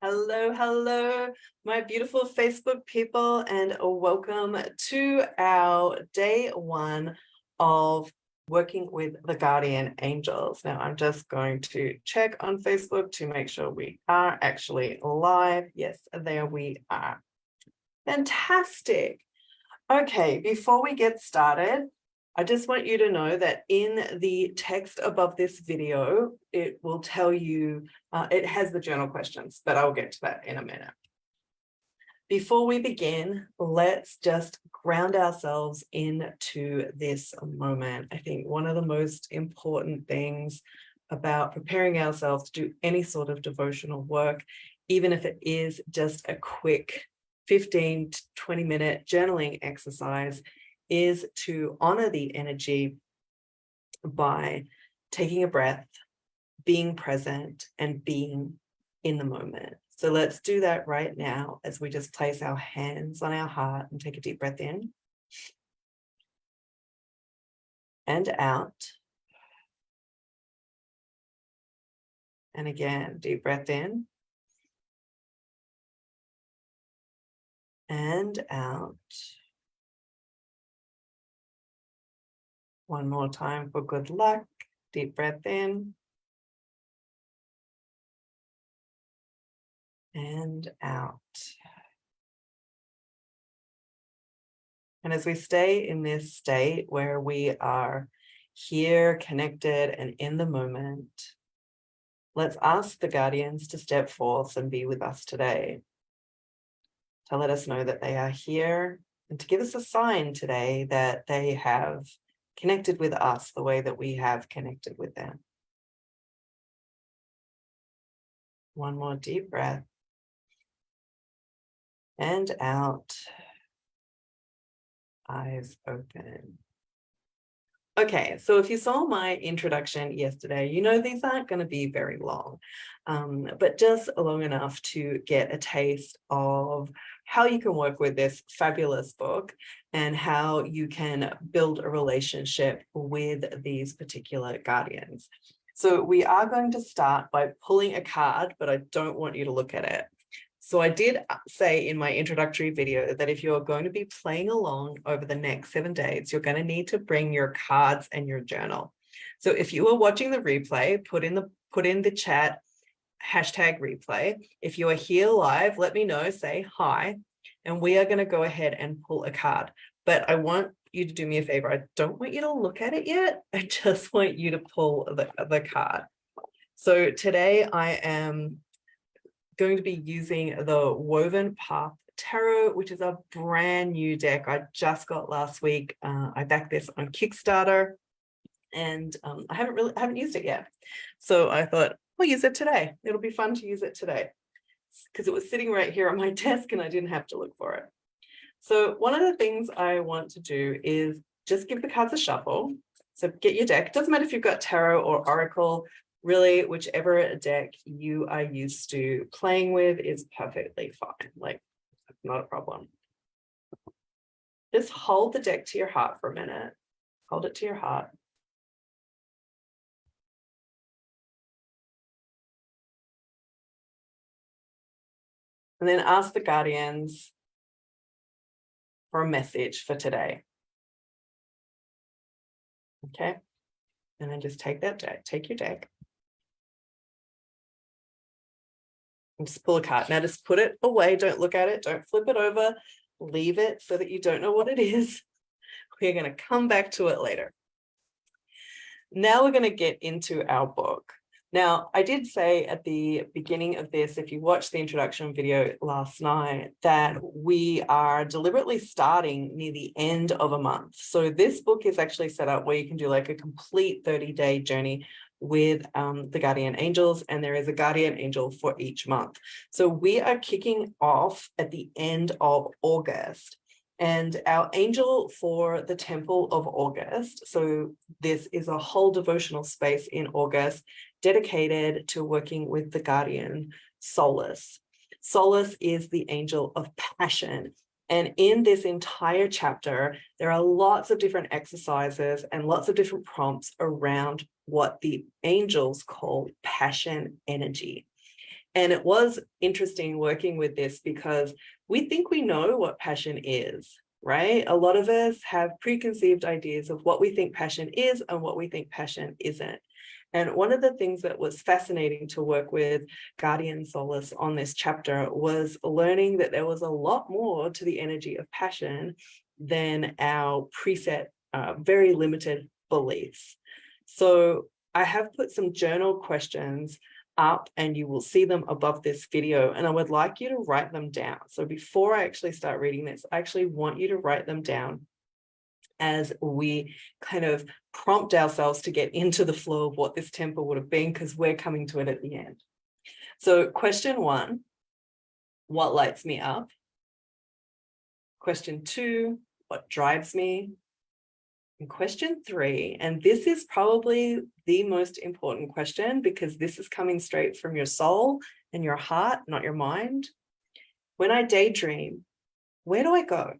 Hello, hello, my beautiful Facebook people, and welcome to our day one of working with the Guardian Angels. Now, I'm just going to check on Facebook to make sure we are actually live. Yes, there we are. Fantastic. Okay, before we get started, I just want you to know that in the text above this video, it will tell you, it has the journal questions, but I'll get to that in a minute. Before we begin, let's just ground ourselves into this moment. I think one of the most important things about preparing ourselves to do any sort of devotional work, even if it is just a quick 15 to 20-minute journaling exercise, is to honor the energy by taking a breath, being present, and being in the moment. So let's do that right now as we just place our hands on our heart and take a deep breath in and out. And again, deep breath in and out. One more time for good luck. Deep breath in and out. And as we stay in this state where we are here, connected, and in the moment, let's ask the guardians to step forth and be with us today, to let us know that they are here and to give us a sign today that they have connected with us the way that we have connected with them. One more deep breath and out, eyes open. Okay, so if you saw my introduction yesterday, you know these aren't going to be very long, but just long enough to get a taste of how you can work with this fabulous book and how you can build a relationship with these particular guardians. So we are going to start by pulling a card, but I don't want you to look at it. So I did say in my introductory video that if you're going to be playing along over the next 7 days, you're going to need to bring your cards and your journal. So if you are watching the replay, put in the chat #replay. If you are here live, let me know, say hi, and we are going to go ahead and pull a card. But I want you to do me a favor. I don't want you to look at it yet. I just want you to pull the card. So today I am going to be using the Woven Path Tarot, which is a brand new deck I just got last week. I backed this on Kickstarter, and I haven't used it yet. So I thought I'll use it today. It'll be fun to use it today because it was sitting right here on my desk and I didn't have to look for it. So one of the things I want to do is just give the cards a shuffle. So get your deck. It doesn't matter if you've got tarot or oracle. Really, whichever deck you are used to playing with is perfectly fine. Like, it's not a problem. Just hold the deck to your heart for a minute. Hold it to your heart. And then ask the guardians for a message for today. Okay? And then just take that deck, take your deck. And just pull a card. Now just put it away. Don't look at it. Don't flip it over. Leave it so that you don't know what it is. We're going to come back to it later. Now we're going to get into our book. Now, I did say at the beginning of this, if you watched the introduction video last night, that we are deliberately starting near the end of a month. So this book is actually set up where you can do like a complete 30-day journey with the guardian angels, and there is a guardian angel for each month. So we are kicking off at the end of August. And our angel for the Temple of August, so this is a whole devotional space in August dedicated to working with the Guardian Solis. Solis is the angel of passion. And in this entire chapter, there are lots of different exercises and lots of different prompts around what the angels call passion energy. And it was interesting working with this because we think we know what passion is, right? A lot of us have preconceived ideas of what we think passion is and what we think passion isn't. And one of the things that was fascinating to work with Guardian Solis on this chapter was learning that there was a lot more to the energy of passion than our preset, very limited beliefs. So I have put some journal questions up and you will see them above this video, and I would like you to write them down. So before I actually start reading this, I actually want you to write them down as we kind of prompt ourselves to get into the flow of what this temple would have been, because we're coming to it at the end. So question 1, what lights me up? Question 2, what drives me? And question 3, and this is probably the most important question because this is coming straight from your soul and your heart, not your mind. When I daydream, where do I go?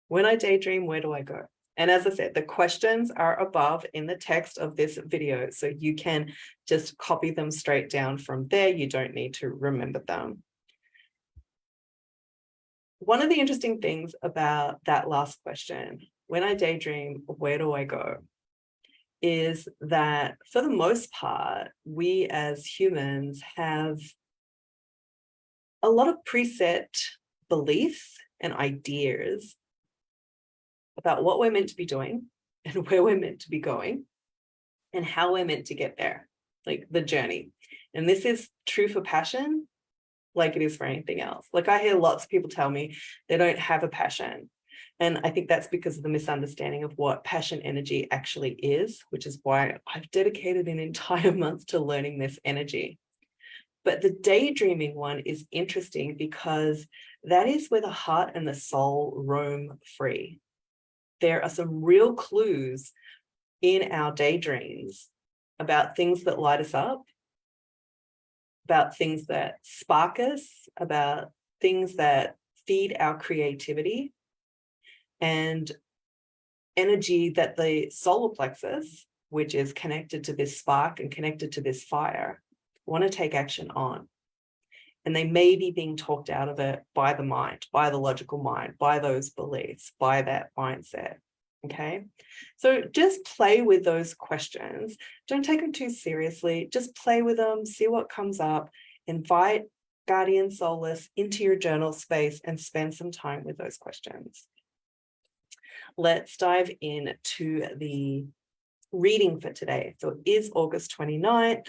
When I daydream, where do I go? And as I said, the questions are above in the text of this video, so you can just copy them straight down from there. You don't need to remember them. One of the interesting things about that last question, when I daydream, where do I go? Is that for the most part, we as humans have a lot of preset beliefs and ideas about what we're meant to be doing and where we're meant to be going and how we're meant to get there, like the journey. And this is true for passion like it is for anything else. Like I hear lots of people tell me they don't have a passion. And I think that's because of the misunderstanding of what passion energy actually is, which is why I've dedicated an entire month to learning this energy. But the daydreaming one is interesting because that is where the heart and the soul roam free. There are some real clues in our daydreams about things that light us up, about things that spark us, about things that feed our creativity, and energy that the solar plexus, which is connected to this spark and connected to this fire, want to take action on. And they may be being talked out of it by the mind, by the logical mind, by those beliefs, by that mindset. Okay, so just play with those questions. Don't take them too seriously. Just play with them, see what comes up, invite Guardian Solis into your journal space and spend some time with those questions. Let's dive into the reading for today. So it is August 29th.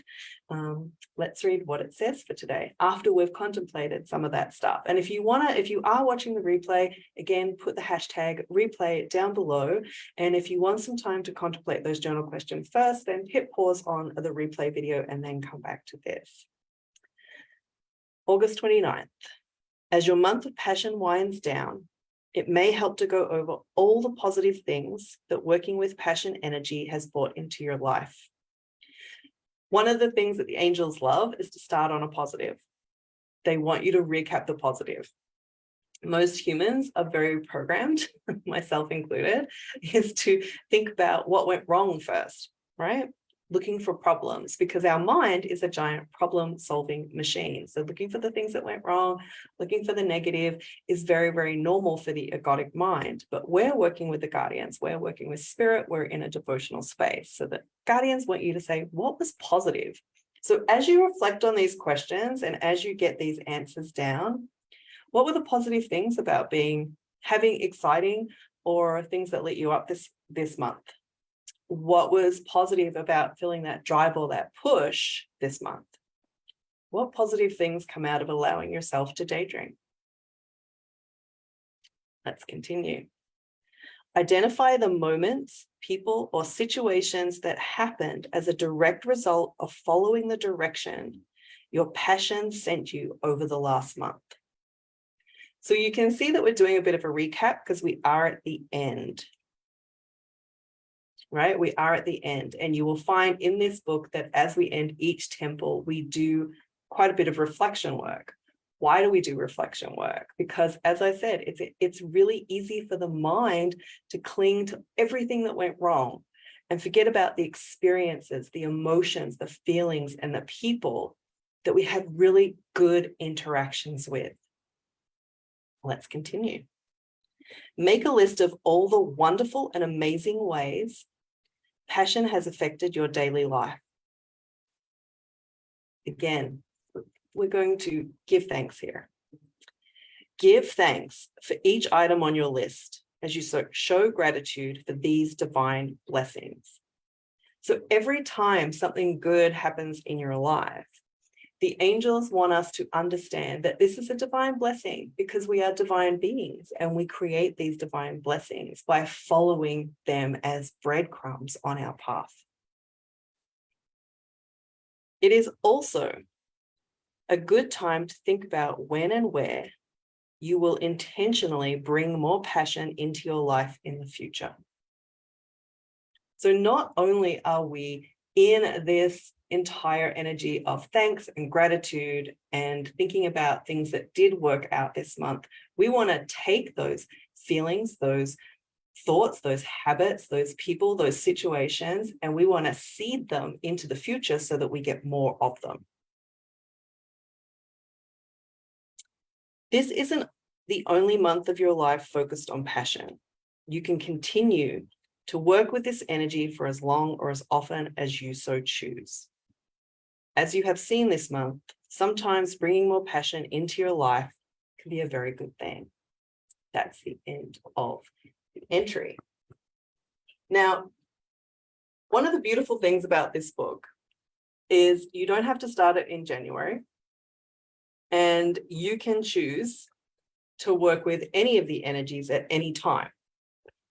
Let's read what it says for today after we've contemplated some of that stuff. And if you are watching the replay, again, put the hashtag replay down below. And if you want some time to contemplate those journal questions first, then hit pause on the replay video and then come back to this. August 29th. As your month of passion winds down, it may help to go over all the positive things that working with passion energy has brought into your life. One of the things that the angels love is to start on a positive. They want you to recap the positive. Most humans are very programmed, myself included, is to think about what went wrong first, right? Looking for problems, because our mind is a giant problem-solving machine. So looking for the things that went wrong, looking for the negative is very, very normal for the egotic mind. But we're working with the guardians, we're working with spirit, we're in a devotional space. So the guardians want you to say, what was positive? So as you reflect on these questions and as you get these answers down, what were the positive things about having exciting or things that lit you up this month? What was positive about feeling that drive or that push this month? What positive things come out of allowing yourself to daydream? Let's continue. Identify the moments, people, or situations that happened as a direct result of following the direction your passion sent you over the last month. So you can see that we're doing a bit of a recap because we are at the end. Right? We are at the end, and you will find in this book that as we end each temple, we do quite a bit of reflection work. Why do we do reflection work? Because as I said, it's really easy for the mind to cling to everything that went wrong and forget about the experiences, the emotions, the feelings, and the people that we have really good interactions with. Let's continue. Make a list of all the wonderful and amazing ways passion has affected your daily life. Again, we're going to give thanks here. Give thanks for each item on your list as you show gratitude for these divine blessings. So every time something good happens in your life, the angels want us to understand that this is a divine blessing because we are divine beings and we create these divine blessings by following them as breadcrumbs on our path. It is also a good time to think about when and where you will intentionally bring more passion into your life in the future. So not only are we in this entire energy of thanks and gratitude and thinking about things that did work out this month, we want to take those feelings, those thoughts, those habits, those people, those situations, and we want to seed them into the future so that we get more of them. This isn't the only month of your life focused on passion. You can continue to work with this energy for as long or as often as you so choose. As you have seen this month, sometimes bringing more passion into your life can be a very good thing. That's the end of the entry. Now, one of the beautiful things about this book is you don't have to start it in January, and you can choose to work with any of the energies at any time.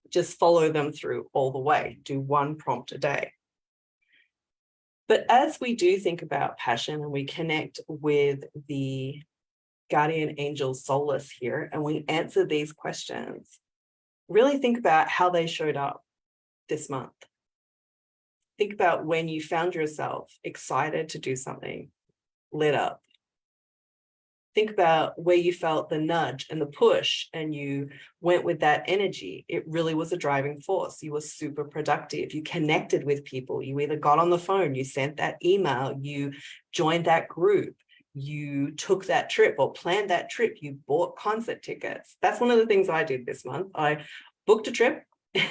Just follow them through all the way. Do one prompt a day. But as we do think about passion and we connect with the guardian angel Solis here and we answer these questions, really think about how they showed up this month. Think about when you found yourself excited to do something, lit up. Think about where you felt the nudge and the push and you went with that energy. It really was a driving force. You were super productive. You connected with people. You either got on the phone, you sent that email, you joined that group, you took that trip or planned that trip, you bought concert tickets. That's one of the things I did this month. I booked a trip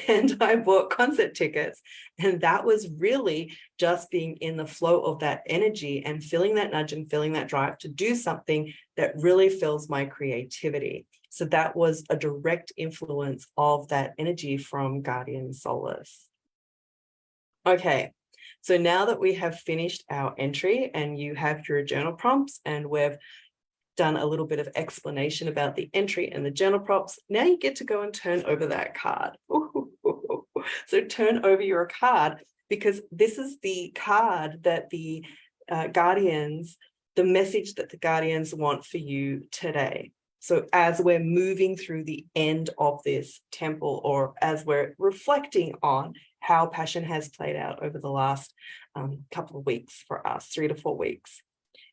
and I bought concert tickets. And that was really just being in the flow of that energy and feeling that nudge and feeling that drive to do something that really fills my creativity. So that was a direct influence of that energy from Guardian Solis. Okay, so now that we have finished our entry and you have your journal prompts and we've done a little bit of explanation about the entry and the journal prompts, now you get to go and turn over that card. So turn over your card, because this is the card that the guardians, the message that the guardians want for you today. So as we're moving through the end of this temple, or as we're reflecting on how passion has played out over the last couple of weeks for us, 3 to 4 weeks.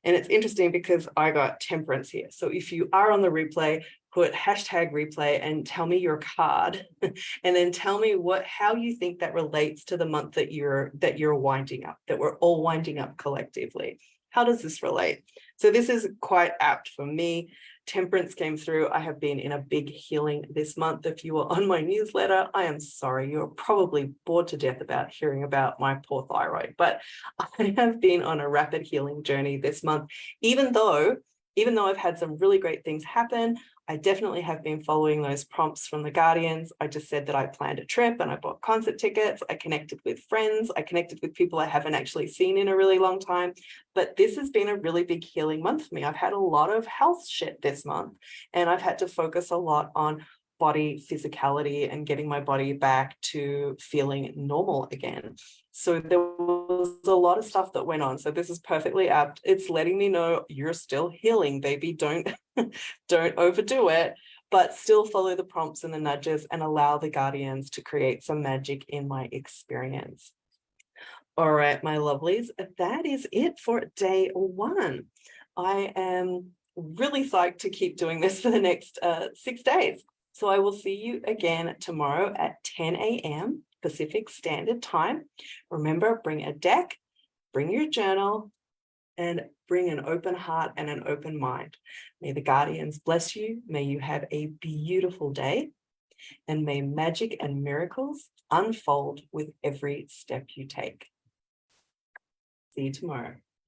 And it's interesting because I got temperance here. So if you are on the replay, put #replay and tell me your card, and then tell me how you think that relates to the month that you're winding up, that we're all winding up collectively. How does this relate? So this is quite apt for me. Temperance came through. I have been in a big healing this month. If you were on my newsletter, I am sorry. You're probably bored to death about hearing about my poor thyroid, but I have been on a rapid healing journey this month. Even though I've had some really great things happen, I definitely have been following those prompts from the guardians. I just said that I planned a trip and I bought concert tickets. I connected with friends. I connected with people I haven't actually seen in a really long time. But this has been a really big healing month for me. I've had a lot of health shit this month, and I've had to focus a lot on body physicality and getting my body back to feeling normal again. So there was a lot of stuff that went on. So this is perfectly apt. It's letting me know you're still healing, baby. Don't overdo it, but still follow the prompts and the nudges and allow the guardians to create some magic in my experience. All right, my lovelies, that is it for day 1. I am really psyched to keep doing this for the next 6 days. So I will see you again tomorrow at 10 a.m. Pacific Standard Time. Remember, bring a deck, bring your journal, and bring an open heart and an open mind. May the guardians bless you. May you have a beautiful day, and may magic and miracles unfold with every step you take. See you tomorrow.